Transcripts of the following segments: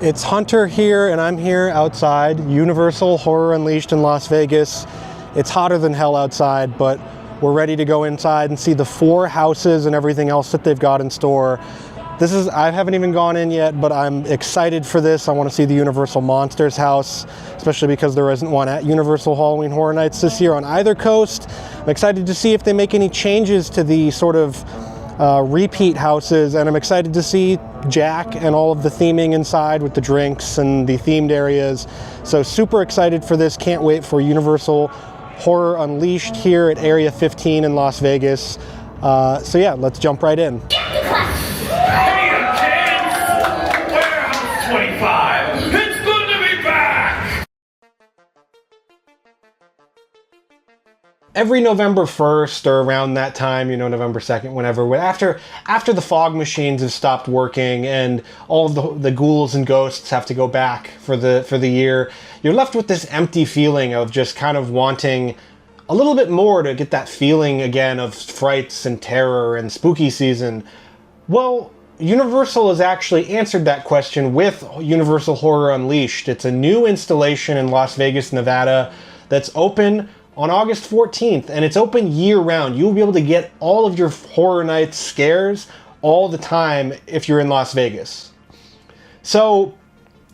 It's Hunter here, and I'm here outside Universal Horror Unleashed in Las Vegas. It's hotter than hell outside, but we're ready to go inside and see the 4 houses and everything else that they've got in store. I haven't even gone in yet, but I'm excited for this. I want to see the Universal Monsters house, especially because there isn't one at Universal Halloween Horror Nights this year on either coast. I'm excited to see if they make any changes to the sort of repeat houses, and I'm excited to see Jack and all of the theming inside with the drinks and the themed areas. So super excited for this. Can't wait for Universal Horror Unleashed here at Area 15 in Las Vegas. So yeah, let's jump right in. Hey kids! Warehouse 25! It's good to be back! Every November 1st or around that time, November 2nd, whenever, after the fog machines have stopped working and all of the ghouls and ghosts have to go back for the year, you're left with this empty feeling of just kind of wanting a little bit more to get that feeling again of frights and terror and spooky season. Well, Universal has actually answered that question with Universal Horror Unleashed. It's a new installation in Las Vegas, Nevada that's open on August 14th, and it's open year-round. You'll be able to get all of your Horror Nights scares all the time if you're in Las Vegas. So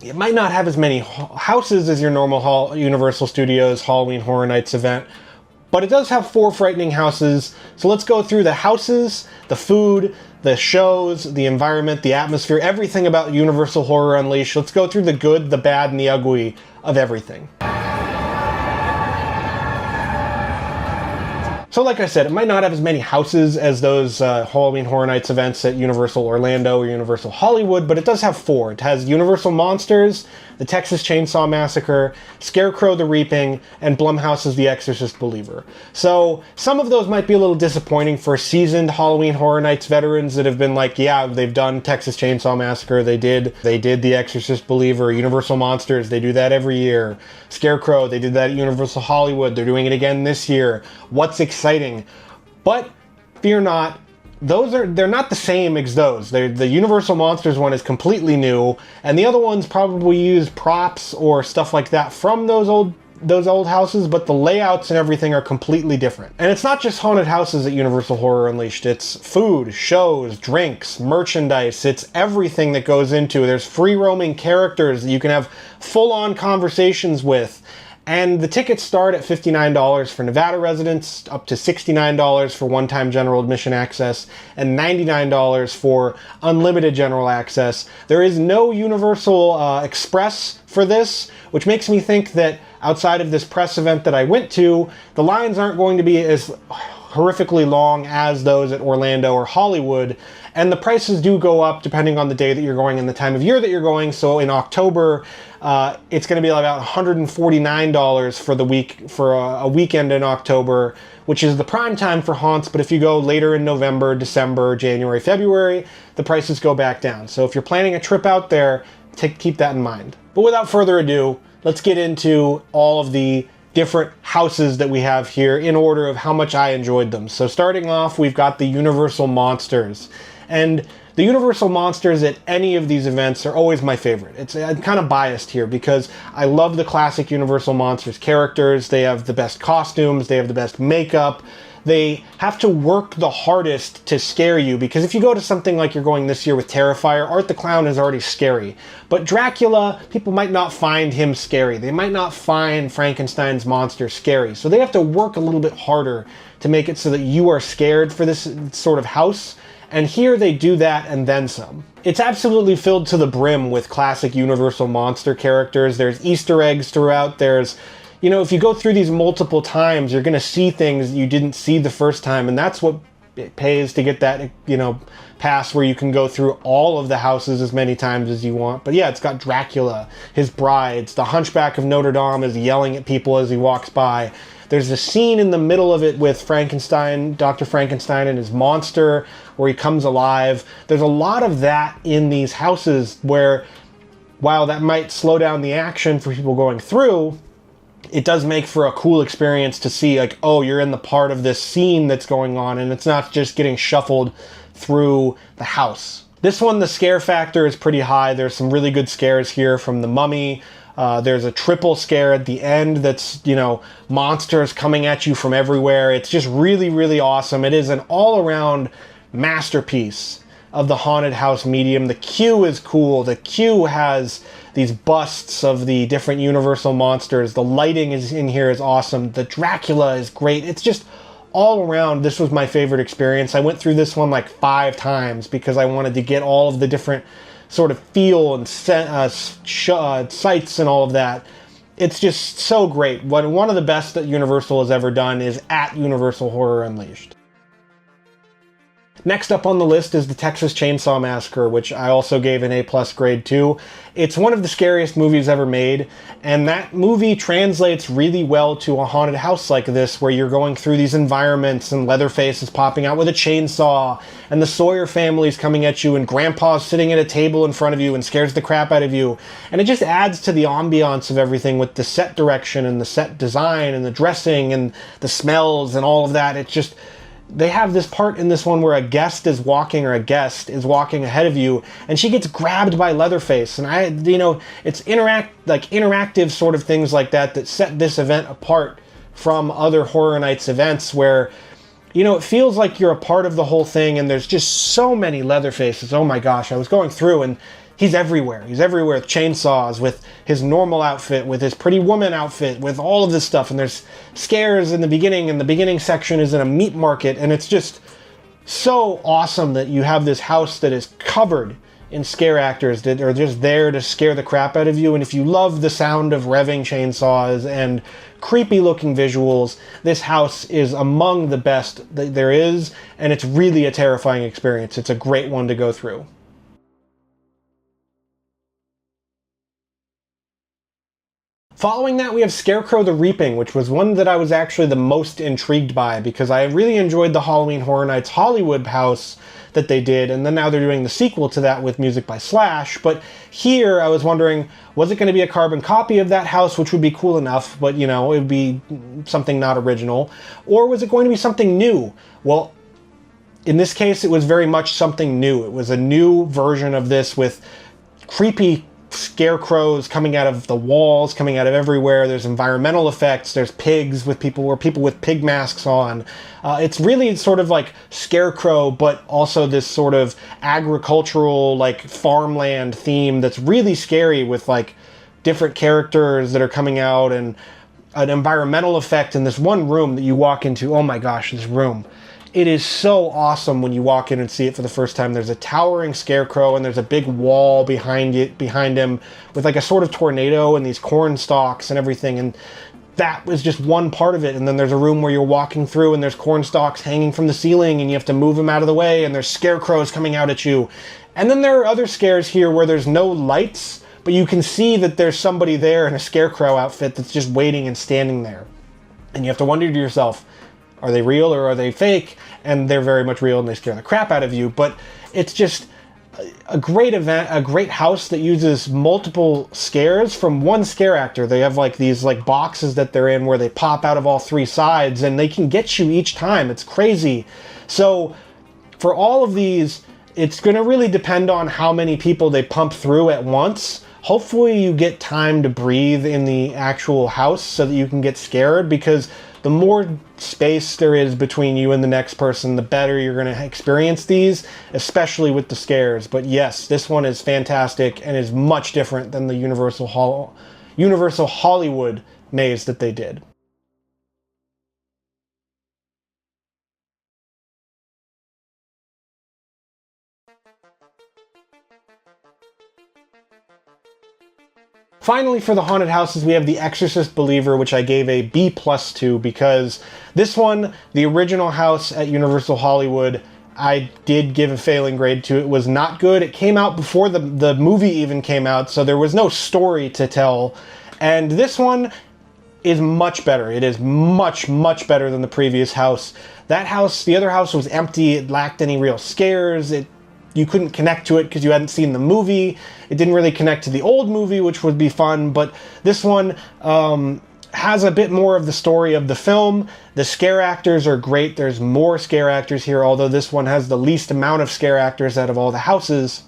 it might not have as many houses as your normal Universal Studios Halloween Horror Nights event, but it does have 4 frightening houses. So let's go through the houses, the food, the shows, the environment, the atmosphere, everything about Universal Horror Unleashed. Let's go through the good, the bad, and the ugly of everything. So like I said, it might not have as many houses as those Halloween Horror Nights events at Universal Orlando or Universal Hollywood, but it does have 4. It has Universal Monsters, the Texas Chainsaw Massacre, Scarecrow the Reaping, and Blumhouse's The Exorcist Believer. So some of those might be a little disappointing for seasoned Halloween Horror Nights veterans that have been like, yeah, they've done Texas Chainsaw Massacre, they did The Exorcist Believer. Universal Monsters, they do that every year. Scarecrow, they did that at Universal Hollywood, they're doing it again this year. What's exciting? But fear not, they're not the same as those. The Universal Monsters one is completely new, and the other ones probably use props or stuff like that from those old houses, but the layouts and everything are completely different. And it's not just haunted houses at Universal Horror Unleashed. It's food, shows, drinks, merchandise. It's everything that goes into it. There's free roaming characters that you can have full-on conversations with. And the tickets start at $59 for Nevada residents, up to $69 for one-time general admission access, and $99 for unlimited general access. There is no Universal Express for this, which makes me think that outside of this press event that I went to, the lines aren't going to be as horrifically long as those at Orlando or Hollywood, and the prices do go up depending on the day that you're going and the time of year that you're going. So in October, it's going to be about $149 for the week, for a weekend in October, which is the prime time for haunts. But if you go later in November, December, January, February, the prices go back down. So if you're planning a trip out there, keep that in mind. But without further ado, let's get into all of the different houses that we have here in order of how much I enjoyed them. So starting off, we've got the Universal Monsters. And the Universal Monsters at any of these events are always my favorite. I'm kind of biased here because I love the classic Universal Monsters characters. They have the best costumes, they have the best makeup. They have to work the hardest to scare you, because if you go to something like you're going this year with Terrifier, Art the Clown is already scary. But Dracula, people might not find him scary. They might not find Frankenstein's monster scary. So they have to work a little bit harder to make it so that you are scared for this sort of house. And here they do that and then some. It's absolutely filled to the brim with classic Universal Monster characters. There's Easter eggs throughout. There's, if you go through these multiple times, you're going to see things you didn't see the first time. And that's what it pays to get that, pass where you can go through all of the houses as many times as you want. But yeah, it's got Dracula, his brides, the Hunchback of Notre Dame is yelling at people as he walks by. There's a scene in the middle of it with Frankenstein, Dr. Frankenstein and his monster, where he comes alive. There's a lot of that in these houses where, while that might slow down the action for people going through, it does make for a cool experience to see, like, oh, you're in the part of this scene that's going on, and it's not just getting shuffled through the house. This one, the scare factor is pretty high. There's some really good scares here from The Mummy. There's a triple scare at the end that's, you know, monsters coming at you from everywhere. It's just really, really awesome. It is an all-around masterpiece of the haunted house medium. The queue is cool. The queue has these busts of the different Universal monsters. The lighting is in here is awesome. The Dracula is great. It's just all around, this was my favorite experience. I went through this one like 5 times because I wanted to get all of the different sort of feel and sights and all of that. It's just so great. One of the best that Universal has ever done is at Universal Horror Unleashed. Next up on the list is the Texas Chainsaw Massacre, which I also gave an A+ grade to. It's one of the scariest movies ever made, and that movie translates really well to a haunted house like this, where you're going through these environments and Leatherface is popping out with a chainsaw, and the Sawyer family's coming at you, and Grandpa's sitting at a table in front of you and scares the crap out of you. And it just adds to the ambiance of everything with the set direction and the set design and the dressing and the smells and all of that. It's just... They have this part in this one where a guest is walking ahead of you, and she gets grabbed by Leatherface. And it's interactive sort of things like that set this event apart from other Horror Nights events where, you know, it feels like you're a part of the whole thing, and there's just so many Leatherfaces. Oh my gosh, I was going through and he's everywhere. He's everywhere with chainsaws, with his normal outfit, with his Pretty Woman outfit, with all of this stuff. And there's scares in the beginning, and the beginning section is in a meat market. And it's just so awesome that you have this house that is covered in scare actors that are just there to scare the crap out of you. And if you love the sound of revving chainsaws and creepy looking visuals, this house is among the best that there is. And it's really a terrifying experience. It's a great one to go through. Following that, we have Scarecrow the Reaping, which was one that I was actually the most intrigued by because I really enjoyed the Halloween Horror Nights Hollywood house that they did, and then now they're doing the sequel to that with music by Slash. But here I was wondering, was it going to be a carbon copy of that house, which would be cool enough, but, you know, it would be something not original, or was it going to be something new? Well, in this case, it was very much something new. It was a new version of this with creepy scarecrows coming out of the walls, coming out of everywhere. There's environmental effects. There's pigs with people with pig masks on. It's really sort of like Scarecrow, but also this sort of agricultural, like farmland theme that's really scary with like different characters that are coming out and an environmental effect in this one room that you walk into. Oh my gosh, this room. It is so awesome when you walk in and see it for the first time. There's a towering Scarecrow, and there's a big wall behind him with like a sort of tornado and these corn stalks and everything. And that was just one part of it. And then there's a room where you're walking through and there's corn stalks hanging from the ceiling and you have to move them out of the way, and there's scarecrows coming out at you. And then there are other scares here where there's no lights, but you can see that there's somebody there in a Scarecrow outfit that's just waiting and standing there. And you have to wonder to yourself, are they real or are they fake? And they're very much real and they scare the crap out of you. But it's just a great event, a great house that uses multiple scares from one scare actor. They have like these like boxes that they're in where they pop out of all 3 sides and they can get you each time. It's crazy. So for all of these, it's going to really depend on how many people they pump through at once. Hopefully you get time to breathe in the actual house so that you can get scared, because the more space there is between you and the next person, the better you're going to experience these, especially with the scares. But yes, this one is fantastic and is much different than the Universal Hollywood maze that they did. Finally, for the haunted houses, we have The Exorcist Believer, which I gave a B+ to, because this one, the original house at Universal Hollywood, I did give a failing grade to. It was not good. It came out before the movie even came out, so there was no story to tell. And this one is much better. It is much, much better than the previous house. That house, the other house was empty. It lacked any real scares. You couldn't connect to it because you hadn't seen the movie. It didn't really connect to the old movie, which would be fun. But this one, has a bit more of the story of the film. The scare actors are great. There's more scare actors here, although this one has the least amount of scare actors out of all the houses.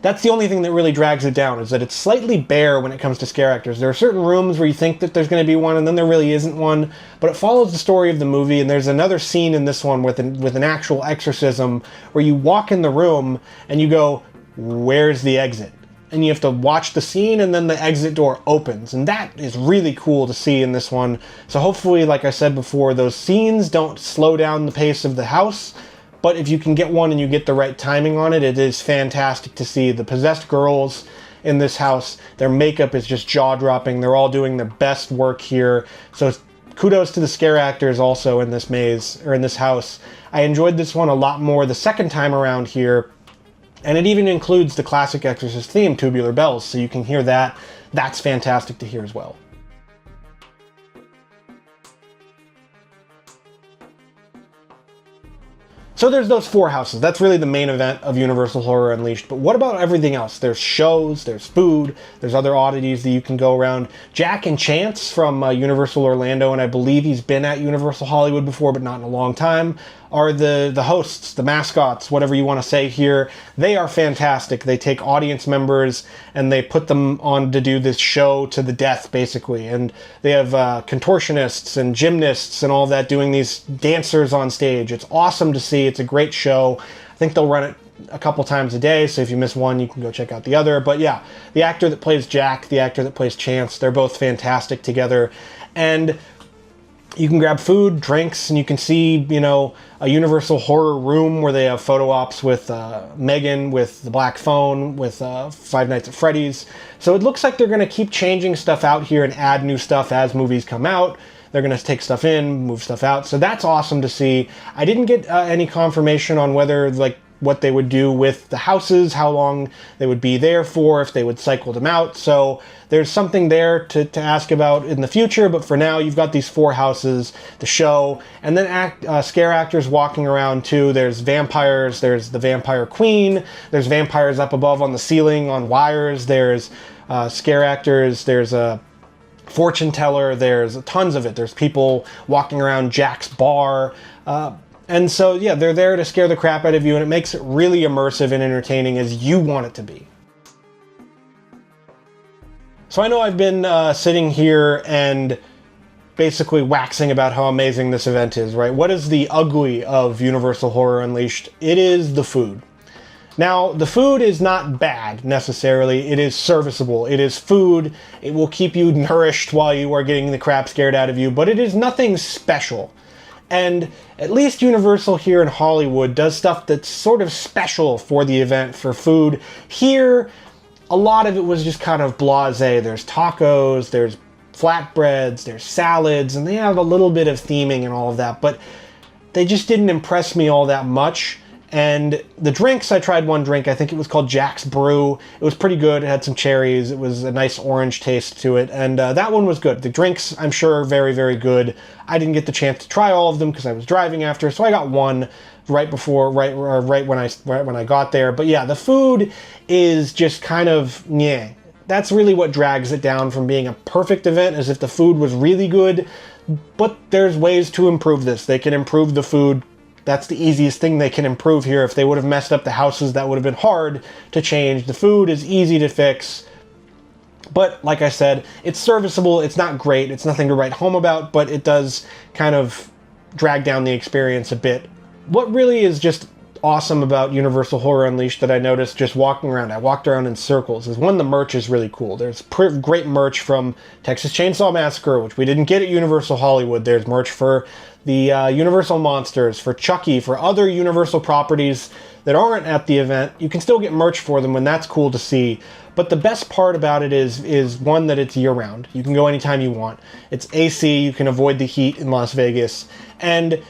That's the only thing that really drags it down, is that it's slightly bare when it comes to scare actors. There are certain rooms where you think that there's going to be one, and then there really isn't one, but it follows the story of the movie, and there's another scene in this one with an actual exorcism where you walk in the room and you go, where's the exit? And you have to watch the scene, and then the exit door opens, and that is really cool to see in this one. So hopefully, like I said before, those scenes don't slow down the pace of the house, but if you can get one and you get the right timing on it, it is fantastic to see. The possessed girls in this house, their makeup is just jaw-dropping. They're all doing their best work here. So kudos to the scare actors also in this maze, or in this house. I enjoyed this one a lot more the second time around here, and it even includes the classic Exorcist theme, Tubular Bells, so you can hear that. That's fantastic to hear as well. So there's those 4 houses. That's really the main event of Universal Horror Unleashed. But what about everything else? There's shows, there's food, there's other oddities that you can go around. Jack and Chance from Universal Orlando, and I believe he's been at Universal Hollywood before, but not in a long time, are the hosts, the mascots, whatever you want to say here. They are fantastic. They take audience members and they put them on to do this show to the death, basically. And they have contortionists and gymnasts and all that doing these dancers on stage. It's awesome to see. It's a great show. I think they'll run it a couple times a day, so if you miss one, you can go check out the other. But yeah, the actor that plays Jack, the actor that plays Chance, they're both fantastic together. And you can grab food, drinks, and you can see, you know, a Universal Horror room where they have photo ops with Megan, with the Black Phone, with Five Nights at Freddy's. So it looks like they're going to keep changing stuff out here and add new stuff as movies come out. They're going to take stuff in, move stuff out. So that's awesome to see. I didn't get any confirmation on whether, like, what they would do with the houses, how long they would be there for, if they would cycle them out. So there's something there to ask about in the future, but for now you've got these 4 houses, the show, and then scare actors walking around too. There's vampires, there's the Vampire Queen, there's vampires up above on the ceiling on wires, there's scare actors, there's a fortune teller, there's tons of it. There's people walking around Jack's bar, and so, yeah, they're there to scare the crap out of you, and it makes it really immersive and entertaining as you want it to be. So I know I've been sitting here and basically waxing about how amazing this event is, right? What is the ugly of Universal Horror Unleashed? It is the food. Now, the food is not bad, necessarily. It is serviceable. It is food. It will keep you nourished while you are getting the crap scared out of you, but it is nothing special. And at least Universal here in Hollywood does stuff that's sort of special for the event, for food. Here, a lot of it was just kind of blasé. There's tacos, there's flatbreads, there's salads, and they have a little bit of theming and all of that, but they just didn't impress me all that much. And the drinks, I tried one drink, I think it was called Jack's Brew. It was pretty good, it had some cherries, it was a nice orange taste to it, and that one was good. The drinks, I'm sure, are very, very good. I didn't get the chance to try all of them because I was driving after, so I got one right when I got there. But yeah, the food is just kind of, yeah. That's really what drags it down from being a perfect event, as if the food was really good, but there's ways to improve this. They can improve the food. That's the easiest thing they can improve here. If they would have messed up the houses, that would have been hard to change. The food is easy to fix. But like I said, it's serviceable. It's not great. It's nothing to write home about, but it does kind of drag down the experience a bit. What really is just awesome about Universal Horror Unleashed that I noticed just walking around, I walked around in circles, is one, the merch is really cool. There's great merch from Texas Chainsaw Massacre, which we didn't get at Universal Hollywood. There's merch for the Universal Monsters, for Chucky, for other Universal properties that aren't at the event. You can still get merch for them, and that's cool to see. But the best part about it is one, that it's year-round. You can go anytime you want. It's AC, you can avoid the heat in Las Vegas, and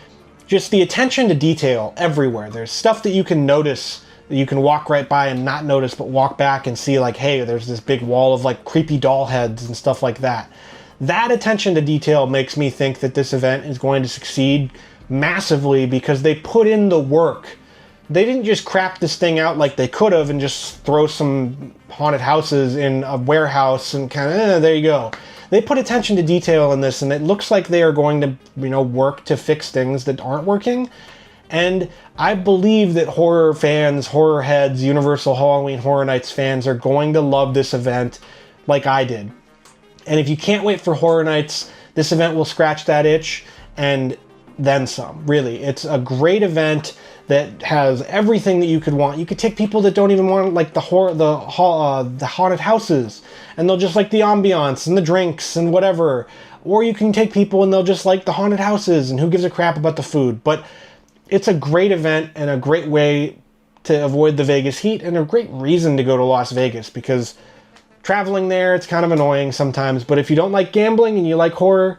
just the attention to detail everywhere. There's stuff that you can notice, that you can walk right by and not notice, but walk back and see, like, hey, there's this big wall of, like, creepy doll heads and stuff like that. That attention to detail makes me think that this event is going to succeed massively, because they put in the work. They didn't just crap this thing out like they could have and just throw some haunted houses in a warehouse and kind of, there you go. they put attention to detail in this, and it looks like they are going to, you know, work to fix things that aren't working. And I believe that horror fans, horror heads, Universal Halloween Horror Nights fans are going to love this event like I did. And if you can't wait for Horror Nights, this event will scratch that itch and then some. Really, it's a great event that has everything that you could want. You could take people that don't even want like the haunted houses, and they'll just like the ambiance and the drinks and whatever. Or you can take people and they'll just like the haunted houses, and who gives a crap about the food. But it's a great event and a great way to avoid the Vegas heat, and a great reason to go to Las Vegas, because traveling there, it's kind of annoying sometimes. But if you don't like gambling and you like horror,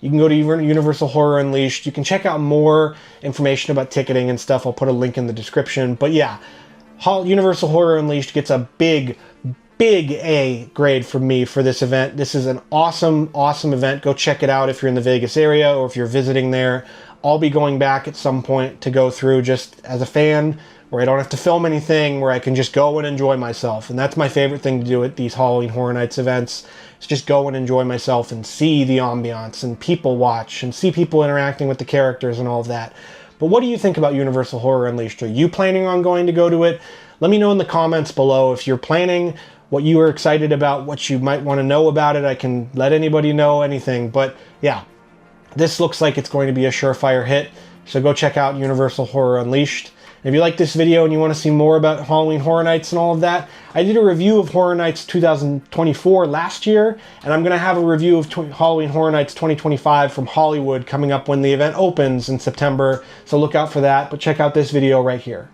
you can go to Universal Horror Unleashed. You can check out more information about ticketing and stuff. I'll put a link in the description. But yeah, Universal Horror Unleashed gets a big A grade from me for this event. This is an awesome, awesome event. Go check it out if you're in the Vegas area or if you're visiting there. I'll be going back at some point to go through just as a fan, where I don't have to film anything, where I can just go and enjoy myself. And that's my favorite thing to do at these Halloween Horror Nights events, is just go and enjoy myself and see the ambiance and people watch and see people interacting with the characters and all of that. But what do you think about Universal Horror Unleashed? Are you planning on going to go to it? Let me know in the comments below if you're planning, what you are excited about, what you might want to know about it. I can let anybody know anything. But yeah, this looks like it's going to be a surefire hit. So go check out Universal Horror Unleashed. If you like this video and you want to see more about Halloween Horror Nights and all of that, I did a review of Horror Nights 2024 last year, and I'm going to have a review of Halloween Horror Nights 2025 from Hollywood coming up when the event opens in September, so look out for that. But check out this video right here.